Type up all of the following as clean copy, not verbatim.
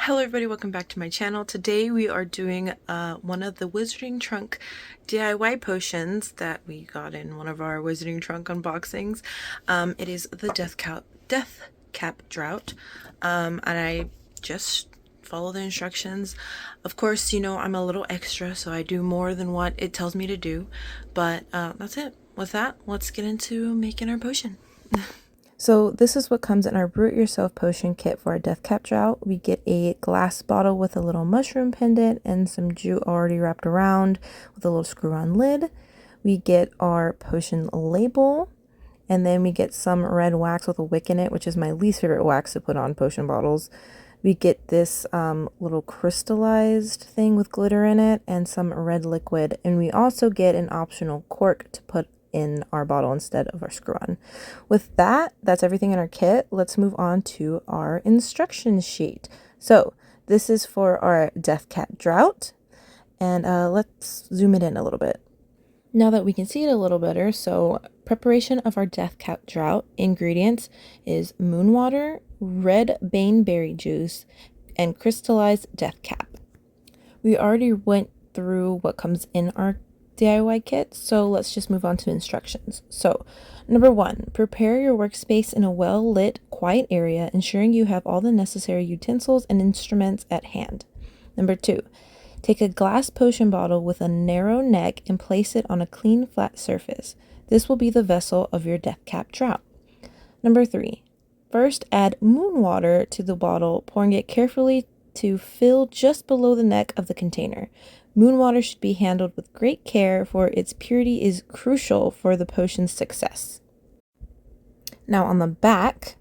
Hello everybody, welcome back to my channel. Today we are doing one of the Wizarding Trunk DIY potions that we got in one of our Wizarding Trunk unboxings. It is the Deathcap Draught, and I just follow the instructions. Of course, you know, I'm a little extra, so I do more than what it tells me to do, but that's it. With that, let's get into making our potion. So this is what comes in our Brew It Yourself potion kit for our Deathcap Draught. We get a glass bottle with a little mushroom pendant and some jute already wrapped around with a little screw-on lid. We get our potion label, and then we get some red wax with a wick in it, which is my least favorite wax to put on potion bottles. We get this little crystallized thing with glitter in it and some red liquid, and we also get an optional cork to put in our bottle instead of our screw-on. With that, that's everything in our kit. Let's move on to our instruction sheet. So this is for our Deathcap Draught, and let's zoom it in a little bit. Now that we can see it a little better, so preparation of our Deathcap Draught ingredients is moon water, red baneberry juice, and crystallized Deathcap. We already went through what comes in our DIY kit, so let's just move on to instructions. So, number 1, prepare your workspace in a well-lit, quiet area, ensuring you have all the necessary utensils and instruments at hand. Number 2, take a glass potion bottle with a narrow neck and place it on a clean, flat surface. This will be the vessel of your Deathcap Draught. Number 3, first add moon water to the bottle, pouring it carefully to fill just below the neck of the container. Moon water should be handled with great care, for its purity is crucial for the potion's success. Now on the back,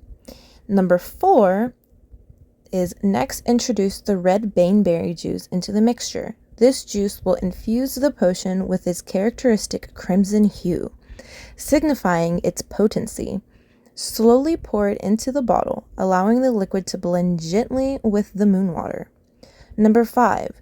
number 4 is next introduce the red baneberry juice into the mixture. This juice will infuse the potion with its characteristic crimson hue, signifying its potency. Slowly pour it into the bottle, allowing the liquid to blend gently with the moon water. Number 5.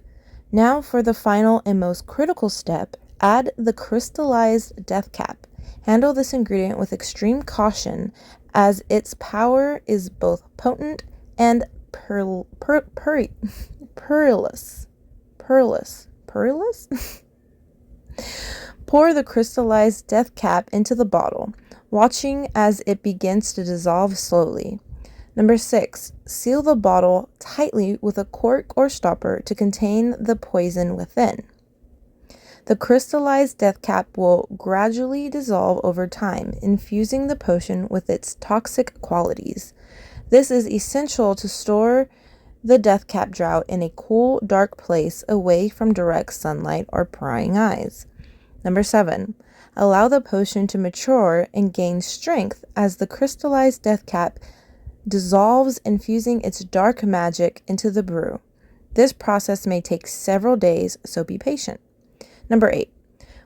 Now for the final and most critical step, add the crystallized Deathcap. Handle this ingredient with extreme caution, as its power is both potent and perilous. Pour the crystallized Deathcap into the bottle, watching as it begins to dissolve slowly. Number 6, seal the bottle tightly with a cork or stopper to contain the poison within. The crystallized Deathcap will gradually dissolve over time, infusing the potion with its toxic qualities. This is essential to store the Deathcap Draught in a cool, dark place away from direct sunlight or prying eyes. Number 7, allow the potion to mature and gain strength as the crystallized Deathcap dissolves, infusing its dark magic into the brew. This process may take several days, so be patient. Number 8.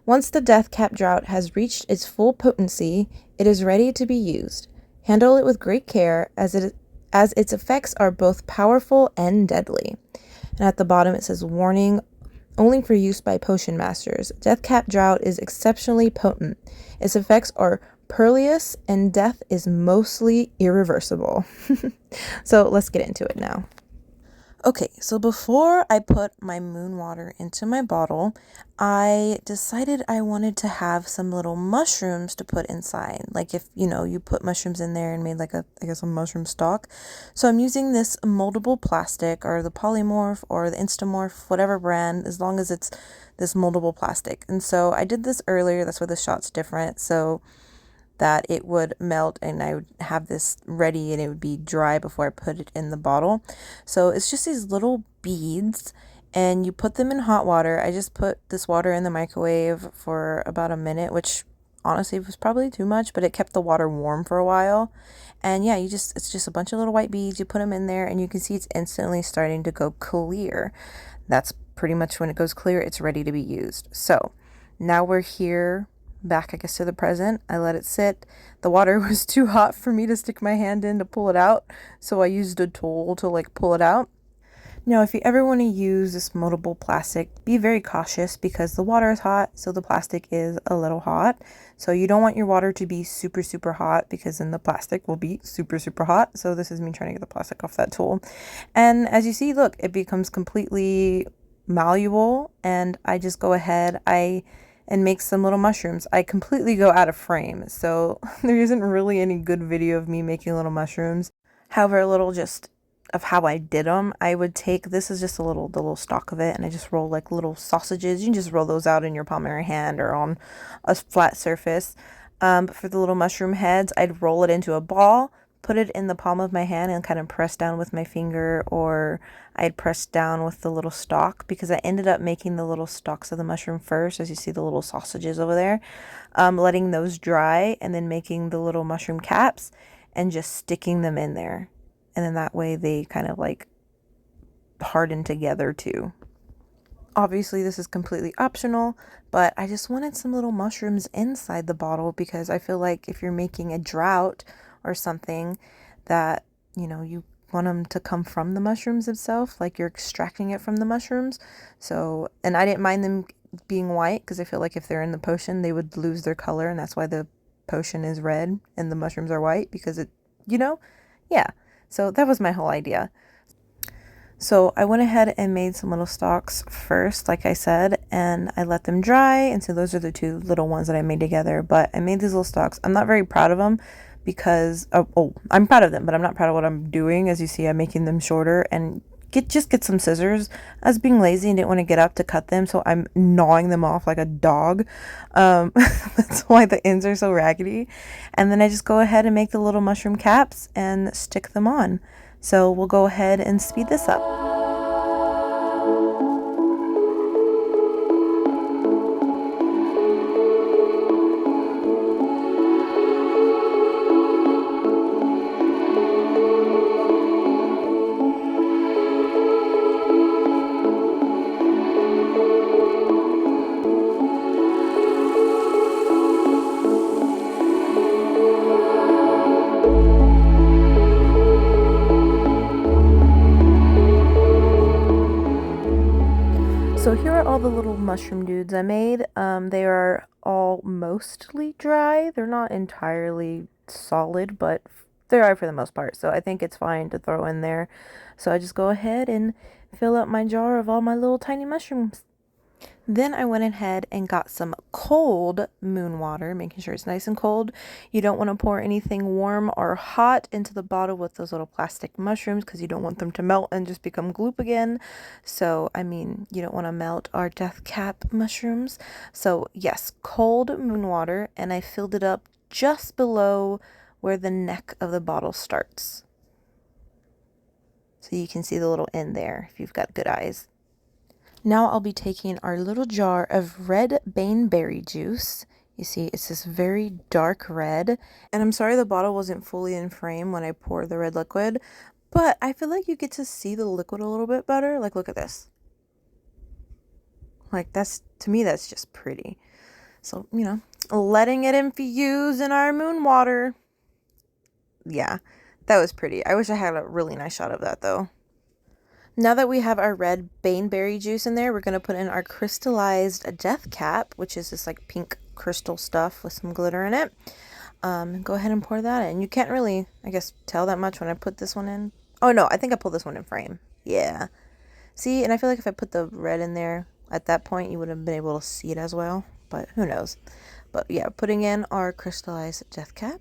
Once the Deathcap Draught has reached its full potency, it is ready to be used. Handle it with great care, as its effects are both powerful and deadly. And at the bottom it says, warning, only for use by potion masters. Deathcap Draught is exceptionally potent. Its effects are perilous, and death is mostly irreversible. So let's get into it now. Okay, so before I put my moon water into my bottle, I decided I wanted to have some little mushrooms to put inside. Like if, you know, you put mushrooms in there and made like a mushroom stock. So I'm using this moldable plastic, or the Polymorph or the Instamorph, whatever brand, as long as it's this moldable plastic. And so I did this earlier, that's why the shot's different, so that it would melt and I would have this ready and it would be dry before I put it in the bottle. So it's just these little beads, and you put them in hot water. I just put this water in the microwave for about a minute, which honestly was probably too much, but it kept the water warm for a while. And yeah, it's just a bunch of little white beads. You put them in there and you can see it's instantly starting to go clear. That's pretty much when it goes clear, it's ready to be used. So now we're here back, I guess, to the present. I let it sit. The water was too hot for me to stick my hand in to pull it out, so I used a tool to like pull it out. Now, if you ever want to use this moldable plastic, be very cautious because the water is hot, so the plastic is a little hot. So you don't want your water to be super, super hot because then the plastic will be super, super hot. So this is me trying to get the plastic off that tool. And as you see, look, it becomes completely malleable, and I just go ahead, and make some little mushrooms. I completely go out of frame, so there isn't really any good video of me making little mushrooms. However, a little just of how I did them. I would take, this is just the little stalk of it, and I just roll like little sausages. You can just roll those out in your palm of your hand or on a flat surface. But for the little mushroom heads, I'd roll it into a ball, put it in the palm of my hand and kind of press down with my finger, or I'd press down with the little stalk, because I ended up making the little stalks of the mushroom first, as you see the little sausages over there, letting those dry and then making the little mushroom caps and just sticking them in there. And then that way they kind of like harden together too. Obviously, this is completely optional, but I just wanted some little mushrooms inside the bottle because I feel like if you're making a draught or something that, you want them to come from the mushrooms itself, like you're extracting it from the mushrooms. So, and I didn't mind them being white because I feel like if they're in the potion, they would lose their color, and that's why the potion is red and the mushrooms are white, because yeah. So that was my whole idea. So I went ahead and made some little stalks first, like I said, and I let them dry. And so those are the two little ones that I made together. But I made these little stalks. I'm not very proud of them because, I'm proud of them, but I'm not proud of what I'm doing. As you see, I'm making them shorter, and just get some scissors. I was being lazy and didn't want to get up to cut them, so I'm gnawing them off like a dog. That's why the ends are so raggedy. And then I just go ahead and make the little mushroom caps and stick them on. So we'll go ahead and speed this up. So here are all the little mushroom dudes I made. They are all mostly dry. They're not entirely solid, but they are for the most part. So I think it's fine to throw in there. So I just go ahead and fill up my jar of all my little tiny mushrooms. Then I went ahead and got some cold moon water, making sure it's nice and cold. You don't want to pour anything warm or hot into the bottle with those little plastic mushrooms because you don't want them to melt and just become gloop again. So, you don't want to melt our Deathcap mushrooms. So, yes, cold moon water, and I filled it up just below where the neck of the bottle starts. So you can see the little end there if you've got good eyes. Now I'll be taking our little jar of red baneberry juice. You see, it's this very dark red. And I'm sorry the bottle wasn't fully in frame when I poured the red liquid, but I feel like you get to see the liquid a little bit better. Like, look at this. Like, to me, that's just pretty. So, letting it infuse in our moon water. Yeah, that was pretty. I wish I had a really nice shot of that, though. Now that we have our red baneberry juice in there, we're going to put in our crystallized Deathcap, which is this like pink crystal stuff with some glitter in it. Go ahead and pour that in. You can't really, I guess, tell that much when I put this one in. Oh no, I think I pulled this one in frame. Yeah. See, and I feel like if I put the red in there at that point, you would have been able to see it as well. But who knows. But yeah, putting in our crystallized Deathcap.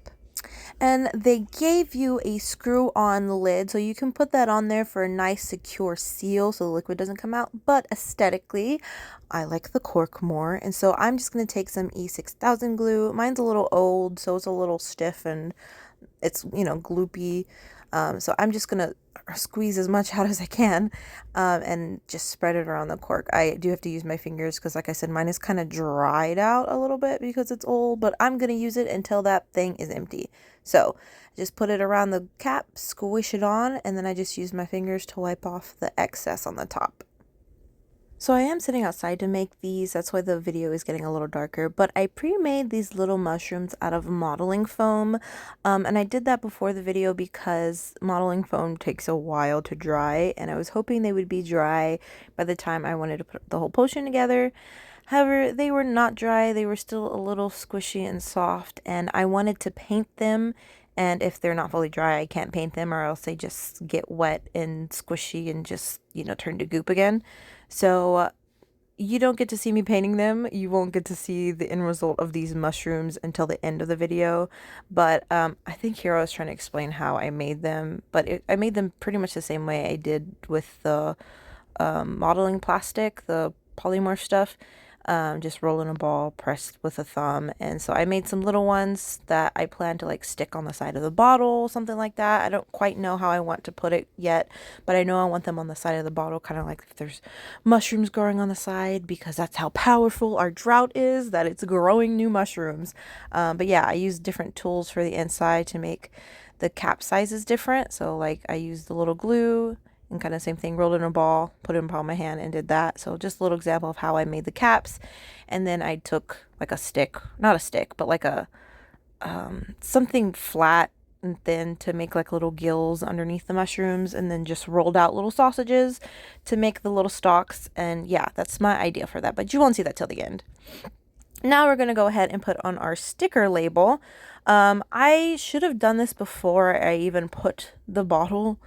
And they gave you a screw-on lid, so you can put that on there for a nice secure seal so the liquid doesn't come out. But aesthetically, I like the cork more, and so I'm just going to take some E6000 glue. Mine's a little old, so it's a little stiff and it's, gloopy. So I'm just going to squeeze as much out as I can and just spread it around the cork. I do have to use my fingers because, like I said, mine is kind of dried out a little bit because it's old, but I'm going to use it until that thing is empty. So just put it around the cap, squish it on, and then I just use my fingers to wipe off the excess on the top. So I am sitting outside to make these, that's why the video is getting a little darker, but I pre-made these little mushrooms out of modeling foam, and I did that before the video because modeling foam takes a while to dry, and I was hoping they would be dry by the time I wanted to put the whole potion together. However, they were not dry, they were still a little squishy and soft, and I wanted to paint them, and if they're not fully dry, I can't paint them, or else they just get wet and squishy and just, turn to goop again. So you don't get to see me painting them. You won't get to see the end result of these mushrooms until the end of the video. But I think Hero is trying to explain how I made them. But I made them pretty much the same way I did with the modeling plastic, the polymorph stuff. Just roll in a ball, pressed with a thumb. And so I made some little ones that I plan to like stick on the side of the bottle, something like that. I don't quite know how I want to put it yet, but I know I want them on the side of the bottle, kind of like if there's mushrooms growing on the side, because that's how powerful our drought is, that it's growing new mushrooms. But yeah, I use different tools for the inside to make the cap sizes different. So like I used the little glue, and kind of same thing, rolled in a ball, put it in the palm of my hand and did that. So just a little example of how I made the caps. And then I took like a stick, not a stick, but like a something flat and thin to make like little gills underneath the mushrooms, and then just rolled out little sausages to make the little stalks. And yeah, that's my idea for that, but you won't see that till the end. Now we're going to go ahead and put on our sticker label. I should have done this before I even put the bottle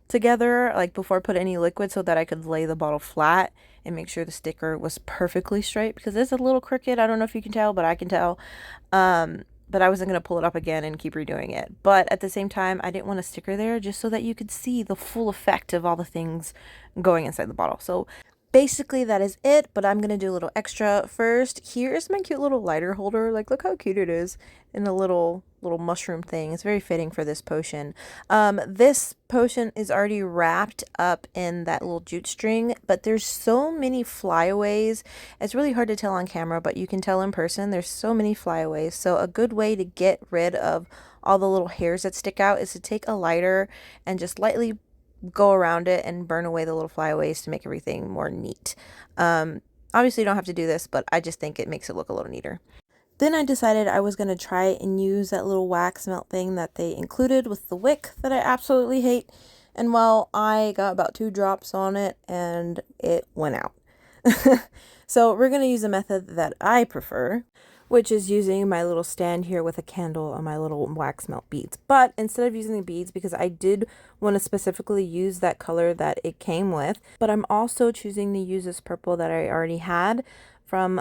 together, like before I put any liquid, so that I could lay the bottle flat and make sure the sticker was perfectly straight, because it's a little crooked. I don't know if you can tell, but I can tell. But I wasn't going to pull it up again and keep redoing it. But at the same time, I didn't want a sticker there just so that you could see the full effect of all the things going inside the bottle. So basically that is it, but I'm gonna do a little extra first. Here is my cute little lighter holder. Like, look how cute it is in a little mushroom thing. It's very fitting for this potion. This potion is already wrapped up in that little jute string, but there's so many flyaways. It's really hard to tell on camera, but you can tell in person. There's so many flyaways. So a good way to get rid of all the little hairs that stick out is to take a lighter and just lightly go around it and burn away the little flyaways to make everything more neat. Obviously you don't have to do this, but I just think it makes it look a little neater. Then I decided I was going to try and use that little wax melt thing that they included with the wick that I absolutely hate. And well, I got about 2 drops on it and it went out. So we're going to use a method that I prefer, which is using my little stand here with a candle on my little wax melt beads. But instead of using the beads, because I did want to specifically use that color that it came with, but I'm also choosing to use this purple that I already had from,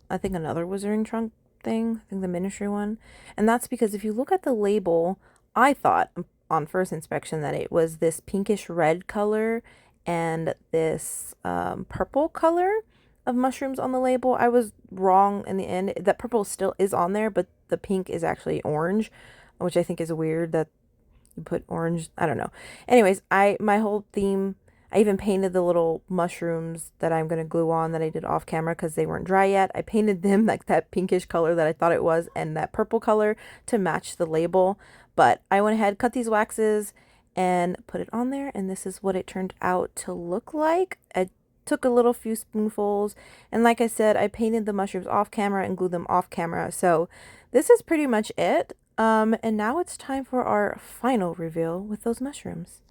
I think another Wizarding Trunk thing, I think the Ministry one. And that's because if you look at the label, I thought on first inspection that it was this pinkish red color and this purple color of mushrooms on the label. I was wrong in the end. That purple still is on there, but the pink is actually orange, which I think is weird that you put orange. I don't know. Anyways, my whole theme, I even painted the little mushrooms that I'm going to glue on that I did off camera because they weren't dry yet. I painted them like that pinkish color that I thought it was and that purple color to match the label. But I went ahead, cut these waxes and put it on there, and this is what it turned out to look like. I took a little few spoonfuls, and like I said, I painted the mushrooms off camera and glued them off camera. So this is pretty much it. And now it's time for our final reveal with those mushrooms.